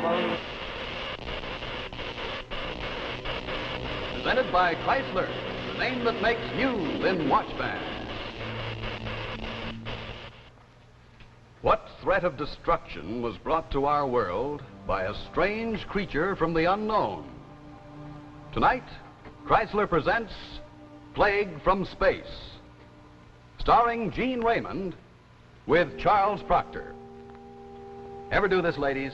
follows. Presented by Chrysler, the name that makes news in watch bands. What threat of destruction was brought to our world by a strange creature from the unknown? Tonight, Chrysler presents Plague from Space, starring Gene Raymond with Charles Proctor. Ever do this, ladies?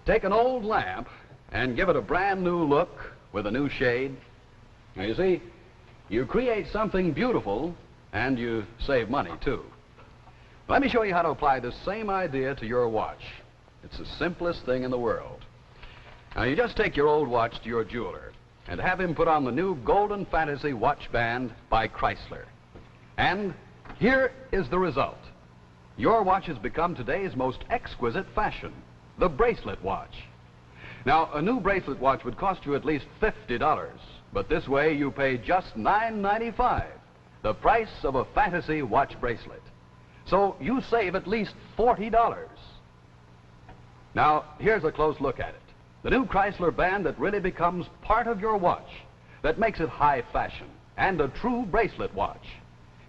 Take an old lamp and give it a brand new look with a new shade. Now, you see, you create something beautiful and you save money, too. Let me show you how to apply this same idea to your watch. It's the simplest thing in the world. Now, you just take your old watch to your jeweler and have him put on the new Golden Fantasy watch band by Chrysler. And here is the result. Your watch has become today's most exquisite fashion, the bracelet watch. Now, a new bracelet watch would cost you at least $50, but this way you pay just $9.95, the price of a fantasy watch bracelet. So you save at least $40. Now, here's a close look at it. The new Chrysler band that really becomes part of your watch, that makes it high fashion and a true bracelet watch.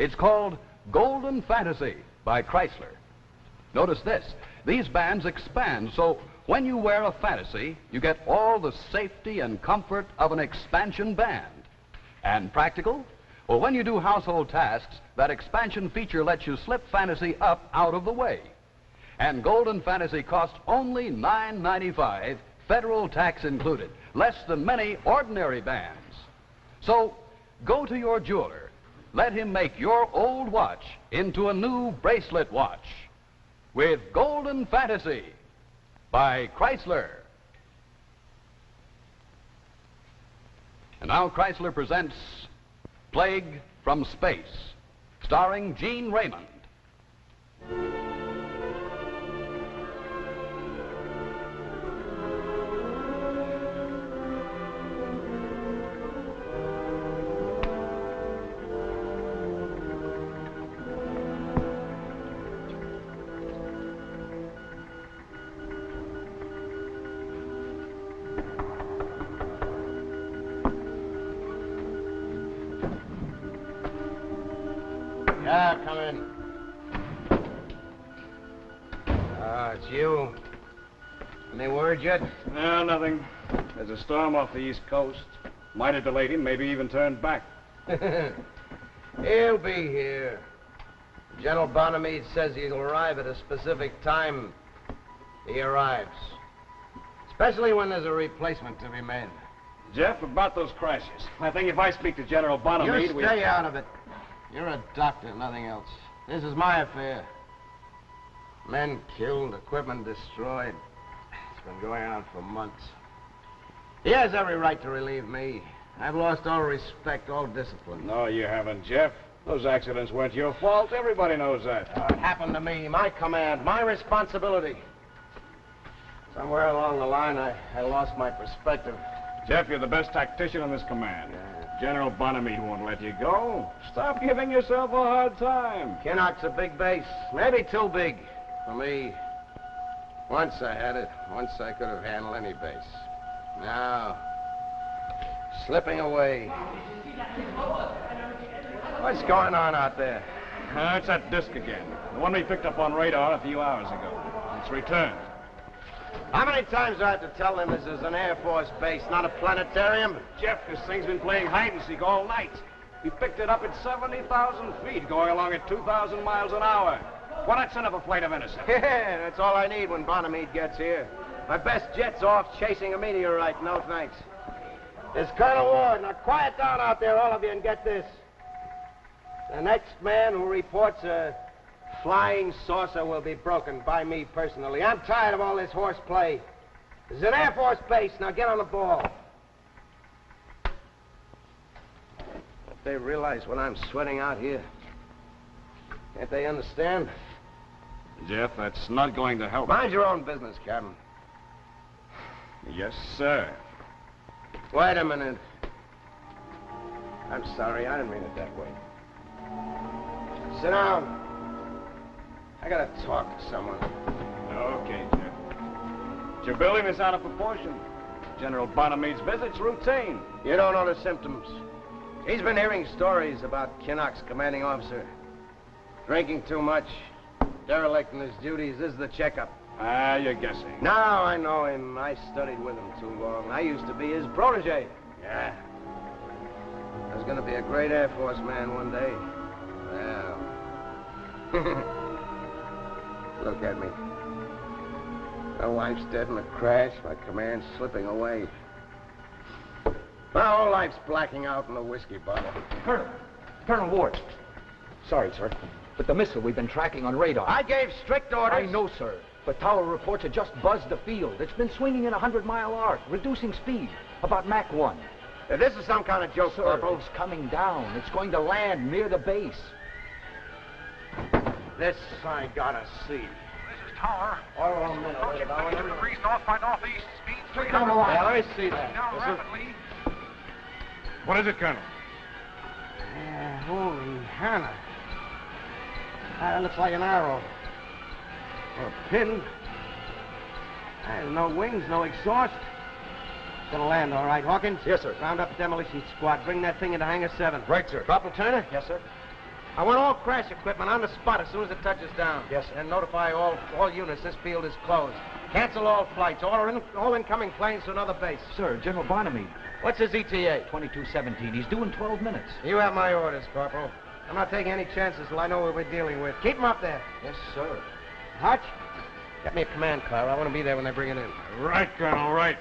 It's called Golden Fantasy by Chrysler. Notice this. These bands expand, so when you wear a Fantasy, you get all the safety and comfort of an expansion band. And practical? Well, when you do household tasks, that expansion feature lets you slip Fantasy up out of the way. And Golden Fantasy costs only $9.95, federal tax included, less than many ordinary bands. So go to your jeweler. Let him make your old watch into a new bracelet watch with Golden Fantasy by Chrysler. And now Chrysler presents Plague from Space, starring Gene Raymond. Yeah, come in. It's you. Any word yet? No, nothing. There's a storm off the East Coast. Might have delayed him, maybe even turned back. He'll be here. General Bonamede says he'll arrive at a specific time. He arrives. Especially when there's a replacement to be made. Jeff, about those crashes. I think if I speak to General Bonamede, You stay out of it. You're a doctor, nothing else. This is my affair. Men killed, equipment destroyed. It's been going on for months. He has every right to relieve me. I've lost all respect, all discipline. No, you haven't, Jeff. Those accidents weren't your fault. Everybody knows that. It happened to me, my command, my responsibility. Somewhere along the line, I lost my perspective. Jeff, you're the best tactician in this command. General Bonamede won't let you go. Stop giving yourself a hard time. Kinnock's a big base, maybe too big for me. Once I had it. Once I could have handled any base. Now, slipping away. What's going on out there? It's that disc again. The one we picked up on radar a few hours ago. It's returned. How many times do I have to tell them this is an Air Force base, not a planetarium? Jeff, this thing's been playing hide-and-seek all night. We picked it up at 70,000 feet, going along at 2,000 miles an hour. Why not send up a flight of intercept? Yeah, that's all I need when Bonamede gets here. My best jet's off chasing a meteorite. No thanks. It's Colonel Ward. Now quiet down out there, all of you, and get this. The next man who reports a flying saucer will be broken by me personally. I'm tired of all this horseplay. This is an Air Force base. Now get on the ball. If they realize what I'm sweating out here, can't they understand? Jeff, that's not going to help. Mind your own business, Captain. Yes, sir. Wait a minute. I'm sorry. I didn't mean it that way. Sit down. I gotta talk to someone. Okay, Jeff. Your billing is out of proportion. General Bonamede's visit's routine. You don't know the symptoms. He's been hearing stories about Kinnock's commanding officer. Drinking too much, derelict in his duties. This is the checkup. Ah, you're guessing. No, I know him. I studied with him too long. I used to be his protege. Yeah. I was gonna be a great Air Force man one day. Well. Look at me. My wife's dead in a crash. My command's slipping away. My whole life's blacking out in a whiskey bottle. Colonel Ward. Sorry, sir, but the missile we've been tracking on radar. I gave strict orders. I know, sir, but tower reports have just buzzed the field. It's been swinging in a 100-mile arc, reducing speed, about Mach 1. This is some kind of joke, Sir, Corporal. it's coming down. It's going to land near the base. This I gotta see. This is Tower. Oil minute. Approaching 92 degrees north by northeast. Speed 300. Yeah, let me see that. Down rapidly. What is it, Colonel? Holy Hannah. That looks like an arrow. Or a pin. No wings, no exhaust. It's gonna land all right, Hawkins? Yes, sir. Round up demolition squad. Bring that thing into Hangar 7. Right, sir. Corporal Turner? Yes, sir. I want all crash equipment on the spot as soon as it touches down. Yes, sir. And notify all units this field is closed. Cancel all flights. All incoming planes to another base. Sir, General Bonamede. What's his ETA? 2217. He's due in 12 minutes. You have my orders, Corporal. I'm not taking any chances till I know what we're dealing with. Keep him up there. Yes, sir. Hutch, get me a command car. I want to be there when they bring it in. Right, Colonel, right.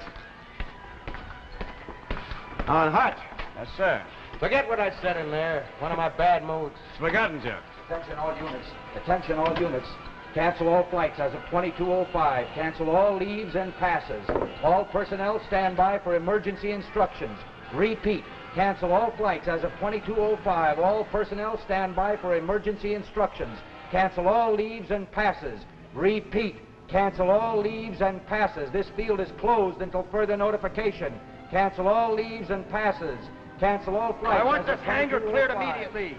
On Hutch. Yes, sir. Forget what I said in there. One of my bad moods. It's forgotten, Jeff. Attention all units. Attention all units. Cancel all flights as of 2205. Cancel all leaves and passes. All personnel stand by for emergency instructions. Repeat. Cancel all flights as of 2205. All personnel stand by for emergency instructions. Cancel all leaves and passes. Repeat. Cancel all leaves and passes. This field is closed until further notification. Cancel all leaves and passes. Cancel all flights. I want as this of hangar cleared 2205. immediately.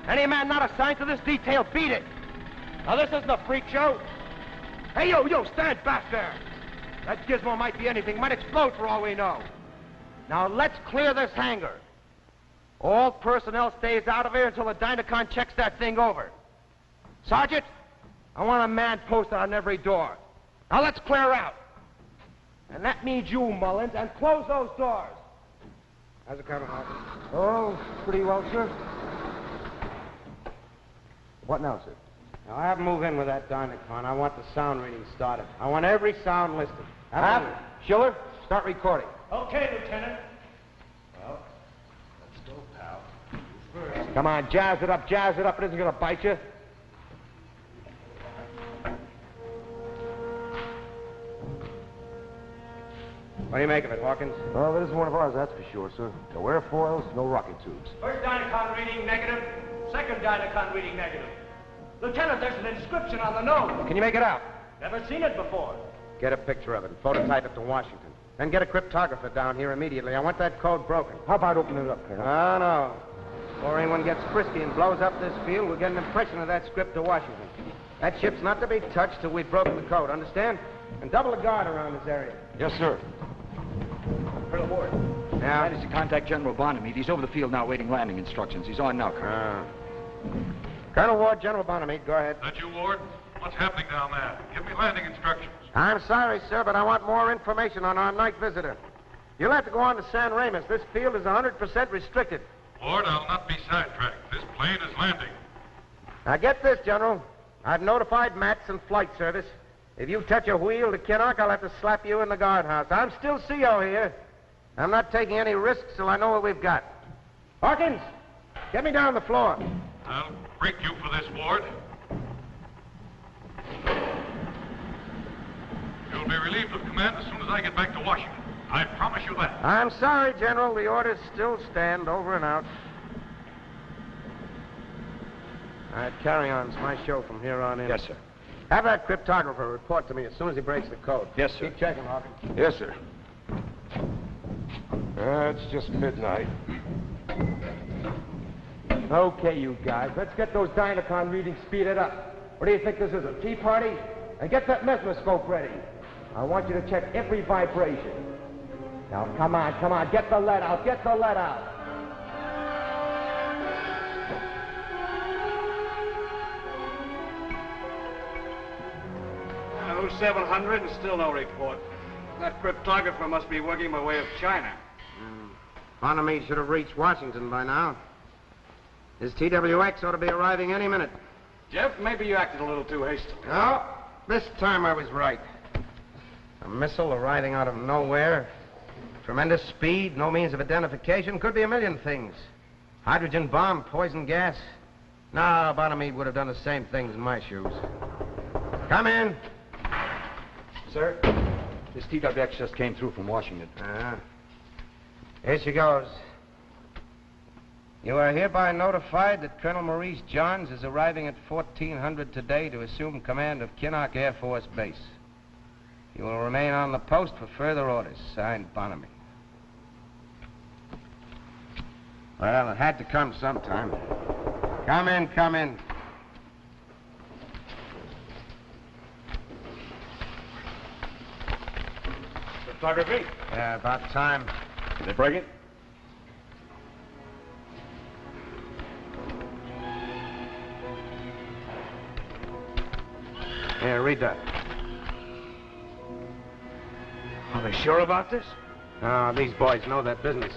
Any man not assigned to this detail, beat it. Now, this isn't a freak show. Hey, yo, stand back there. That gizmo might be anything. Might explode for all we know. Now, let's clear this hangar. All personnel stays out of here until the Dynacon checks that thing over. Sergeant, I want a man posted on every door. Now, let's clear out. And that means you, Mullins, and close those doors. How's it coming, Hawkins? Oh, pretty well, sir. What now, sir? Now, have them move in with that Dynacon. I want the sound reading started. I want every sound listed. Hap, Schiller, start recording. Okay, Lieutenant. Come on, jazz it up, jazz it up. It isn't going to bite you. What do you make of it, Hawkins? Well, it isn't one of ours, that's for sure, sir. No airfoils, no rocket tubes. First Dynacon reading negative. Second Dynacon reading negative. Lieutenant, there's an inscription on the nose. Can you make it out? Never seen it before. Get a picture of it and phototype it to Washington. Then get a cryptographer down here immediately. I want that code broken. How about opening it up, Colonel? Oh, no. Before anyone gets frisky and blows up this field, we'll get an impression of that script to Washington. That ship's not to be touched till we've broken the code, understand? And double the guard around this area. Yes, sir. Colonel Ward. Yeah? Managed to contact General Bonamede. He's over the field now waiting landing instructions. He's on now, Colonel. Colonel Ward, General Bonamede, go ahead. That you, Ward? What's happening down there? Give me landing instructions. I'm sorry, sir, but I want more information on our night visitor. You'll have to go on to San Ramos. This field is 100% restricted. Ward, I'll not be sidetracked. This plane is landing. Now, get this, General. I've notified Mats and Flight Service. If you touch a wheel to Kinnock, I'll have to slap you in the guardhouse. I'm still CO here. I'm not taking any risks till I know what we've got. Hawkins, get me down the floor. I'll break you for this, Ward. You'll be relieved of command as soon as I get back to Washington. I promise you that. I'm sorry, General. The orders still stand. Over and out. All right, carry on. It's my show from here on in. Yes, sir. Have that cryptographer report to me as soon as he breaks the code. Yes, sir. Keep checking, Hawkins. Yes, sir. It's just midnight. Okay, you guys. Let's get those Dynacon readings speeded up. What do you think this is, a tea party? And get that mesoscope ready. I want you to check every vibration. Now, come on, get the lead out, get the lead out. Oh, 700 and still no report. That cryptographer must be working by way of China. Bonamede should have reached Washington by now. His TWX ought to be arriving any minute. Jeff, maybe you acted a little too hastily. No, this time I was right. A missile arriving out of nowhere. Tremendous speed, no means of identification. Could be a million things. Hydrogen bomb, poison gas. No, Bonamede would have done the same things in my shoes. Come in. Sir, this TWX just came through from Washington. Here she goes. You are hereby notified that Colonel Maurice Johns is arriving at 1400 today to assume command of Kinnock Air Force Base. You will remain on the post for further orders. Signed, Bonamede. Well, it had to come sometime. Come in, come in. Cryptography? Yeah, about time. Did they break it? Here, read that. Are they sure about this? These boys know their business.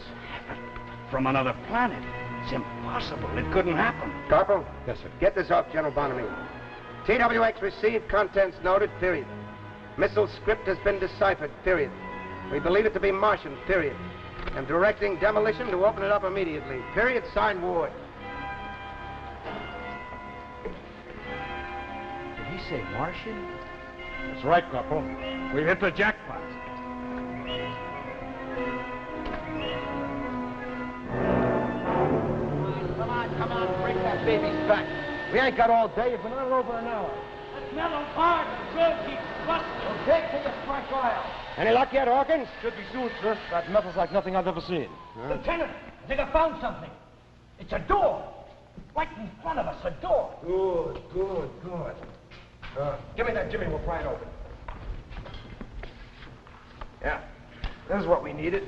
From another planet. It's impossible. It couldn't happen. Corporal? Yes, sir. Get this off General Bonamede. TWX received, contents noted, period. Missile script has been deciphered, period. We believe it to be Martian, period. I'm directing demolition to open it up immediately. Period. Signed, Ward. Did he say Martian? That's right, Corporal. We've hit the jackpot. Come on, break that baby's back. We ain't got all day. You've been on it over an hour. That metal hard. The road keeps busting. Well, take to the fresh oil. Any luck yet, Hawkins? Should be soon, sir. That metal's like nothing I've ever seen. Lieutenant, I think I found something. It's a door. Right in front of us, a door. Good. Give me that, Jimmy. We'll pry it open. Yeah, this is what we needed.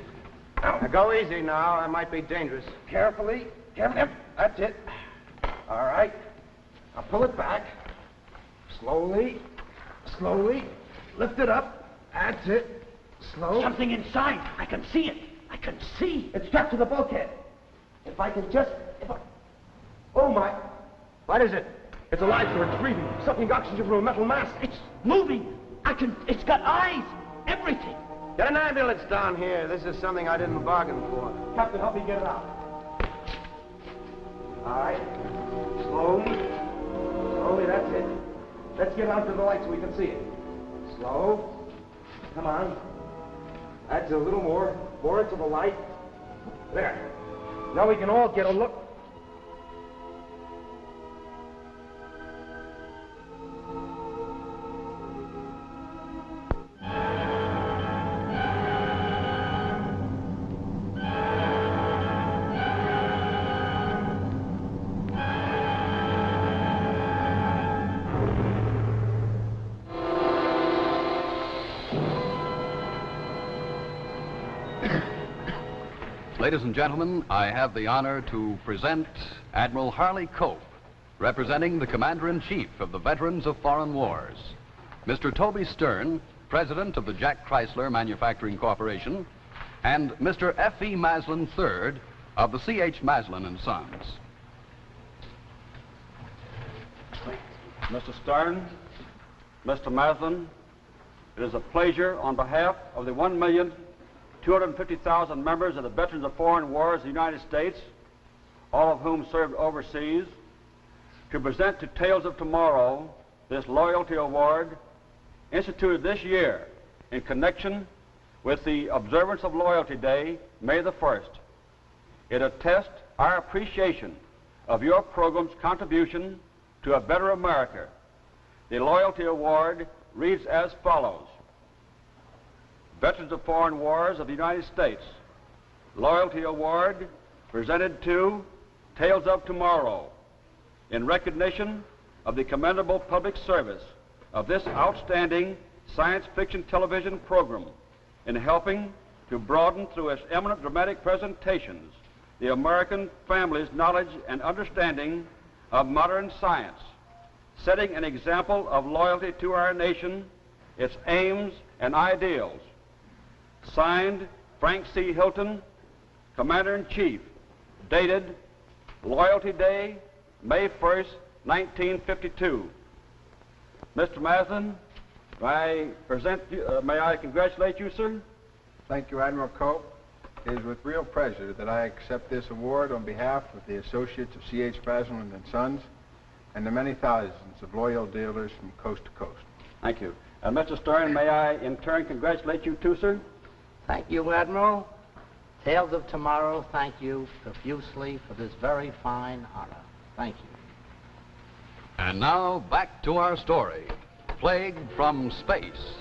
Now, go easy now. That might be dangerous. Carefully. Yep, that's it. All right. Now pull it back. Slowly. Lift it up. That's it. Slow. Something inside. I can see it. I can see. It's strapped to the bulkhead. If I can just... Oh, my. What is it? It's alive, sir. It's breathing. Sucking oxygen from a metal mask. It's moving. It's got eyes. Everything. Get an ambulance down here. This is something I didn't bargain for. Captain, help me get it out. All right. Slowly, that's it. Let's get out to the light so we can see it. Slow. Come on. That's a little more. More into the light. There. Now we can all get a look. Ladies and gentlemen, I have the honor to present Admiral Harley Cope, representing the Commander-in-Chief of the Veterans of Foreign Wars, Mr. Toby Stern, President of the Jack Chrysler Manufacturing Corporation, and Mr. F.E. Maslin III of the C.H. Maslin & Sons. Mr. Stern, Mr. Maslin, it is a pleasure on behalf of the 1,250,000 members of the Veterans of Foreign Wars of the United States, all of whom served overseas, to present to Tales of Tomorrow this loyalty award instituted this year in connection with the observance of Loyalty Day, May the 1st. It attests our appreciation of your program's contribution to a better America. The Loyalty Award reads as follows. Veterans of Foreign Wars of the United States, Loyalty Award presented to Tales of Tomorrow in recognition of the commendable public service of this outstanding science fiction television program in helping to broaden through its eminent dramatic presentations the American family's knowledge and understanding of modern science, setting an example of loyalty to our nation, its aims and ideals. Signed, Frank C. Hilton, Commander-in-Chief, dated Loyalty Day, May 1st, 1952. Mr. Maslin, may I congratulate you, sir? Thank you, Admiral Cope. It is with real pleasure that I accept this award on behalf of the associates of C.H. Maslin and Sons and the many thousands of loyal dealers from coast to coast. Thank you. Mr. Stern, may I in turn congratulate you too, sir? Thank you, Admiral. Tales of Tomorrow, thank you profusely for this very fine honor. Thank you. And now, back to our story, Plague from Space.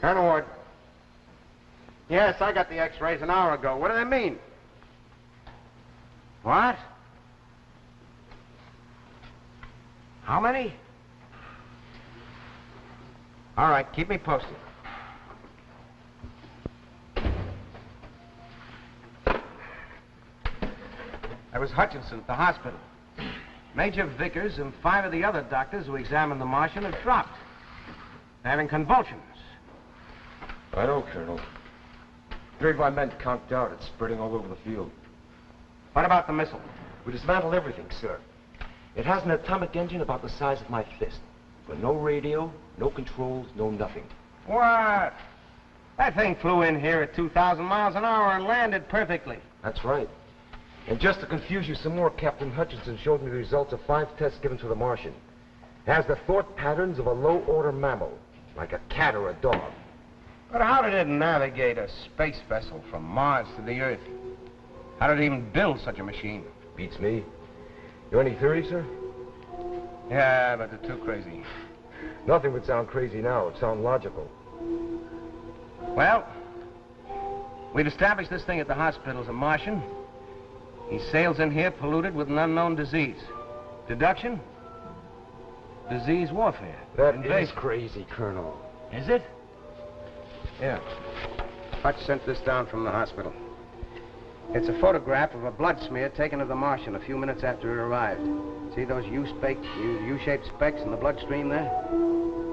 Colonel Ward. Yes, I got the x-rays an hour ago. What do they mean? What? How many? All right, keep me posted. That was Hutchinson at the hospital. Major Vickers and 5 of the other doctors who examined the Martian have dropped. They're having convulsions. I know, Colonel. 3 of my men conked out. It's spreading all over the field. What about the missile? We dismantled everything, sir. It has an atomic engine about the size of my fist. But no radio, no controls, no nothing. What? That thing flew in here at 2,000 miles an hour and landed perfectly. That's right. And just to confuse you some more, Captain Hutchinson showed me the results of 5 tests given to the Martian. It has the thought patterns of a low-order mammal, like a cat or a dog. But how did it navigate a space vessel from Mars to the Earth? How did it even build such a machine? Beats me. You any theories, sir? Yeah, but they're too crazy. Nothing would sound crazy now. It would sound logical. Well, we've established this thing at the hospital's a Martian. He sails in here polluted with an unknown disease. Deduction? Disease warfare. That is crazy, Colonel. Is it? Yeah. Hutch sent this down from the hospital. It's a photograph of a blood smear taken of the Martian a few minutes after it arrived. See those U-shaped specks in the bloodstream there?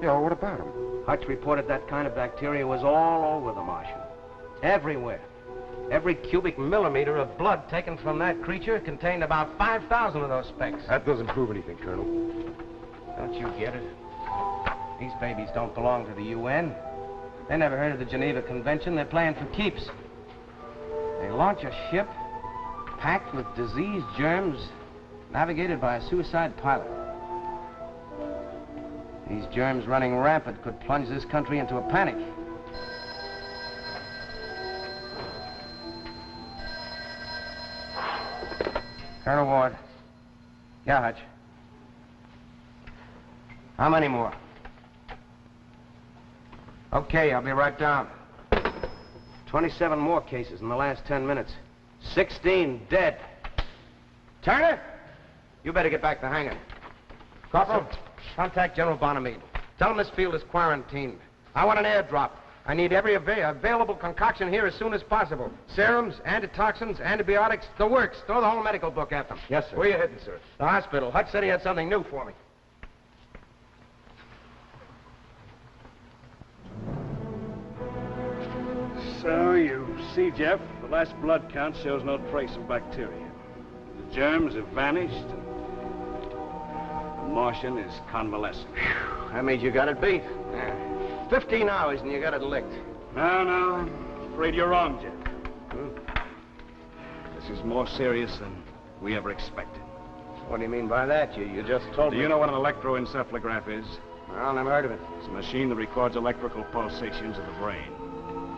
Yeah, well, what about them? Hutch reported that kind of bacteria was all over the Martian. Everywhere. Every cubic millimeter of blood taken from that creature contained about 5,000 of those specks. That doesn't prove anything, Colonel. Don't you get it? These babies don't belong to the UN. They never heard of the Geneva Convention. They're playing for keeps. They launch a ship packed with disease germs, navigated by a suicide pilot. These germs running rampant could plunge this country into a panic. Colonel Ward. Yeah, Hutch. How many more? Okay, I'll be right down. 27 more cases in the last 10 minutes. 16 dead. Turner, you better get back to hangar. Corporal, contact General Bonamede. Tell him this field is quarantined. I want an airdrop. I need every available concoction here as soon as possible. Serums, antitoxins, antibiotics, the works. Throw the whole medical book at them. Yes, sir. Where are you heading, sir? The hospital. Hutch said he had something new for me. So you see, Jeff, the last blood count shows no trace of bacteria. The germs have vanished, and the Martian is convalescing. That means you got it beat. 15 hours and you got it licked. No, I'm afraid you're wrong, Jeff. This is more serious than we ever expected. What do you mean by that? You just told me. Do you know what an electroencephalograph is? Well, never heard of it. It's a machine that records electrical pulsations of the brain.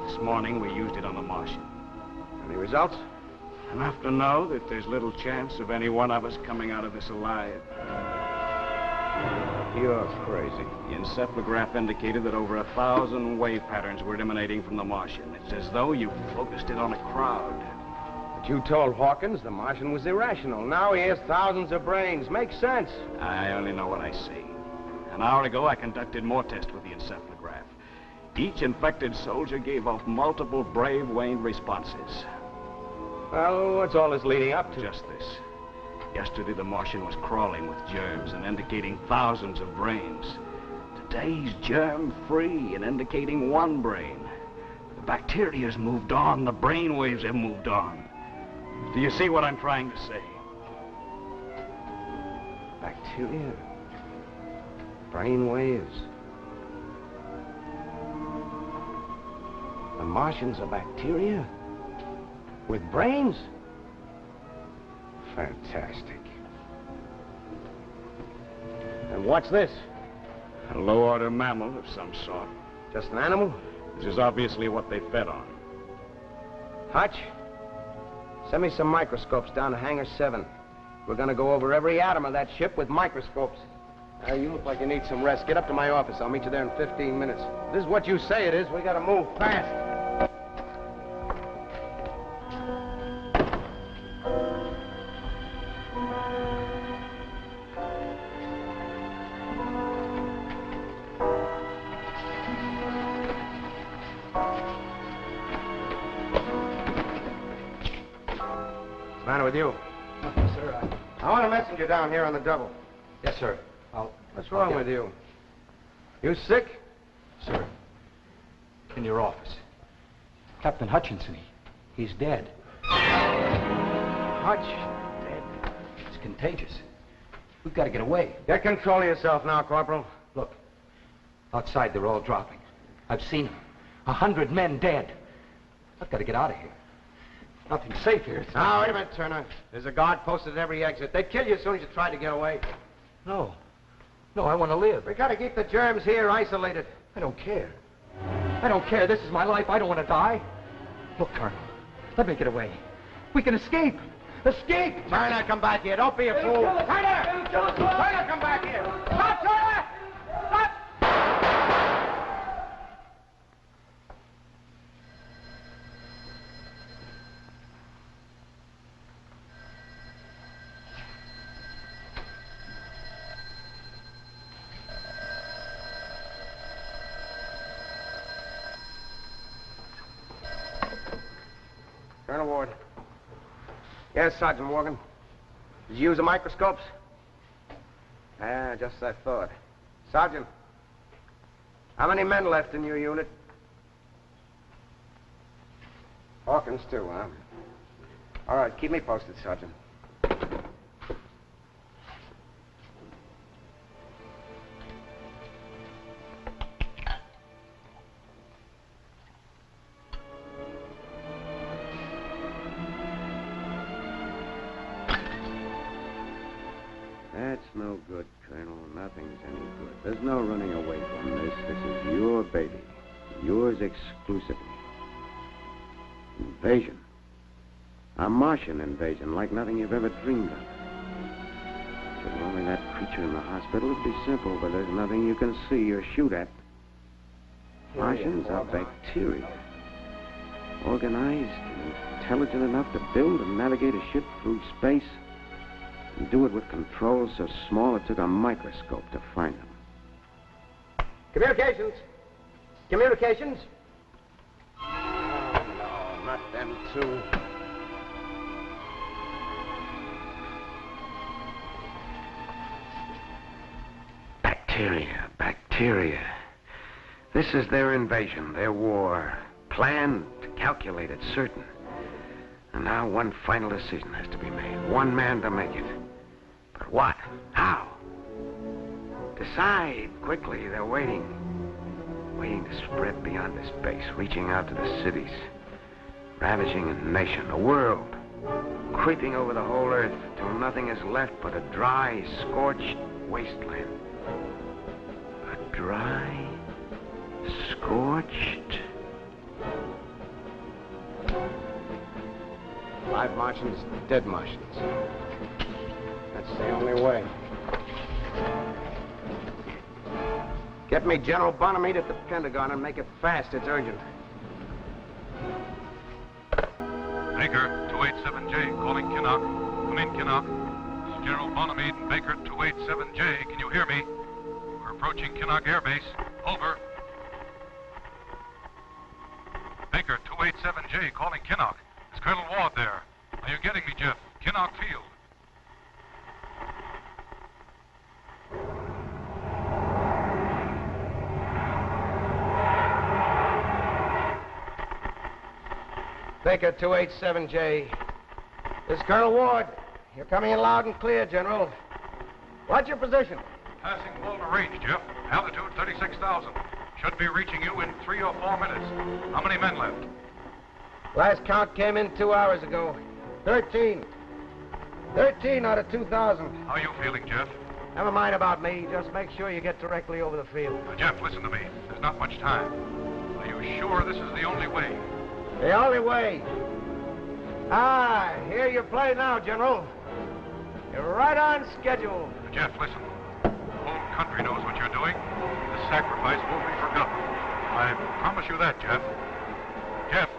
This morning, we used it on the Martian. Any results? Enough to know that there's little chance of any one of us coming out of this alive. You're crazy. The encephalograph indicated that over 1,000 wave patterns were emanating from the Martian. It's as though you focused it on a crowd. But you told Hawkins the Martian was irrational. Now he has thousands of brains. Makes sense. I only know what I see. An hour ago, I conducted more tests with the encephalograph. Each infected soldier gave off multiple brave-waned responses. Well, what's all this leading up to? Just this. Yesterday, the Martian was crawling with germs and indicating thousands of brains. Today, he's germ-free and indicating one brain. The bacteria's moved on. The brain waves have moved on. Do you see what I'm trying to say? Bacteria? Brain waves? The Martians are bacteria? With brains? Fantastic. And what's this? A low-order mammal of some sort. Just an animal? Which is obviously what they fed on. Hutch, send me some microscopes down to Hangar 7. We're gonna go over every atom of that ship with microscopes. You look like you need some rest. Get up to my office. I'll meet you there in 15 minutes. If this is what you say it is, we gotta move fast. What's the matter with you? Nothing, sir. I want a messenger down here on the double. Yes, sir. What's wrong with you? You sick? Sir, in your office. Captain Hutchinson, he's dead. Hutch? Dead. It's contagious. We've got to get away. Get control of yourself now, Corporal. Look, outside they're all dropping. I've seen them. 100 men dead. I've got to get out of here. Nothing safe here. Now, wait a minute, Turner. There's a guard posted at every exit. They'd kill you as soon as you tried to get away. No. No, I want to live. We gotta keep the germs here isolated. I don't care. I don't care. This is my life. I don't want to die. Look, Colonel, let me get away. We can escape. Escape! Turner, come back here. Don't be a fool. Turner! Turner, come back here. Stop, Turner! Stop! Colonel Ward. Yes, Sergeant Morgan. Did you use the microscopes? Ah, just as I thought. Sergeant, how many men left in your unit? Hawkins, too, huh? All right, keep me posted, Sergeant. That's no good, Colonel. Nothing's any good. There's no running away from this. This is your baby. Yours exclusively. Invasion. A Martian invasion, like nothing you've ever dreamed of. If it were only that creature in the hospital, it'd be simple, but there's nothing you can see or shoot at. Martians are bacteria. Organized and intelligent enough to build and navigate a ship through space. And do it with controls so small it took a microscope to find them. Communications. Communications. Oh, no, not them two. Bacteria, bacteria. This is their invasion, their war. Planned, calculated, certain. And now one final decision has to be made. One man to make it. But what? How? Decide quickly. They're waiting. Waiting to spread beyond this base, reaching out to the cities. Ravaging a nation, a world. Creeping over the whole earth till nothing is left but a dry, scorched wasteland. A dry, scorched... Live Martians, dead Martians. That's the only way. Get me General Bonamede at the Pentagon and make it fast. It's urgent. Baker, 287J, calling Kinnock. Come in, Kinnock. This is General Bonamede and Baker, 287J. Can you hear me? We're approaching Kinnock Air Base. Over. Baker, 287J, calling Kinnock. Is Colonel Ward there? Are you getting me, Jeff? Kinnock Field. Baker 287J. This is Colonel Ward. You're coming in loud and clear, General. What's your position? Passing Walter Range, Jeff. Altitude 36,000. Should be reaching you in 3 or 4 minutes. How many men left? Last count came in 2 hours ago. 13. 13 out of 2,000. How are you feeling, Jeff? Never mind about me. Just make sure you get directly over the field. Jeff, listen to me. There's not much time. Are you sure this is the only way? The only way. Ah, here you play now, General. You're right on schedule. Jeff, listen. The whole country knows what you're doing. This sacrifice won't be forgotten. I promise you that, Jeff. Jeff.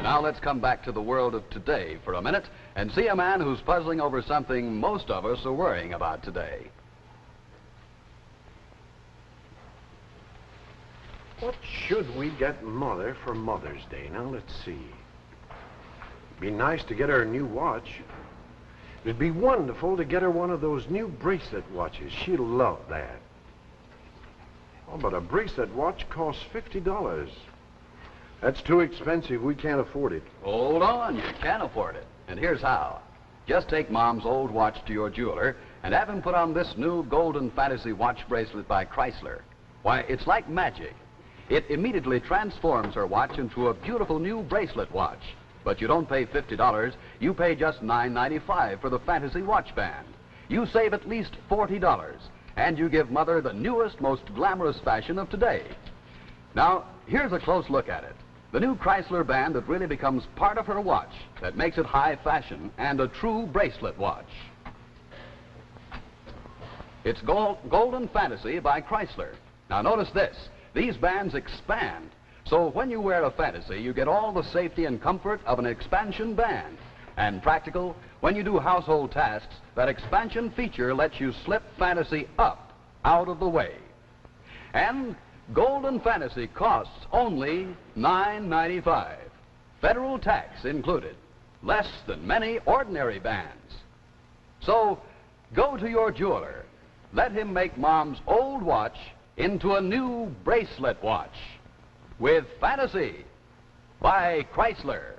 Now let's come back to the world of today for a minute and see a man who's puzzling over something most of us are worrying about today. What should we get Mother for Mother's Day? Now, let's see. It'd be nice to get her a new watch. It'd be wonderful to get her one of those new bracelet watches. She'll love that. Oh, but a bracelet watch costs $50. That's too expensive. We can't afford it. Hold on, you can afford it. And here's how. Just take Mom's old watch to your jeweler and have him put on this new Golden Fantasy watch bracelet by Chrysler. Why, it's like magic. It immediately transforms her watch into a beautiful new bracelet watch. But you don't pay $50. You pay just $9.95 for the Fantasy watch band. You save at least $40. And you give Mother the newest, most glamorous fashion of today. Now, here's a close look at it. The new Chrysler band that really becomes part of her watch, that makes it high fashion and a true bracelet watch. It's Golden Fantasy by Chrysler. Now notice this. These bands expand. So when you wear a Fantasy, you get all the safety and comfort of an expansion band. And practical, when you do household tasks, that expansion feature lets you slip Fantasy up, out of the way. And Golden Fantasy costs only $9.95. Federal tax included. Less than many ordinary bands. So, go to your jeweler. Let him make Mom's old watch into a new bracelet watch. With Fantasy by Chrysler.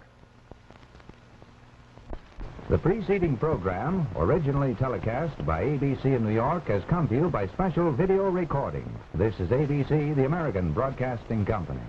The preceding program, originally telecast by ABC in New York, has come to you by special video recording. This is ABC, the American Broadcasting Company.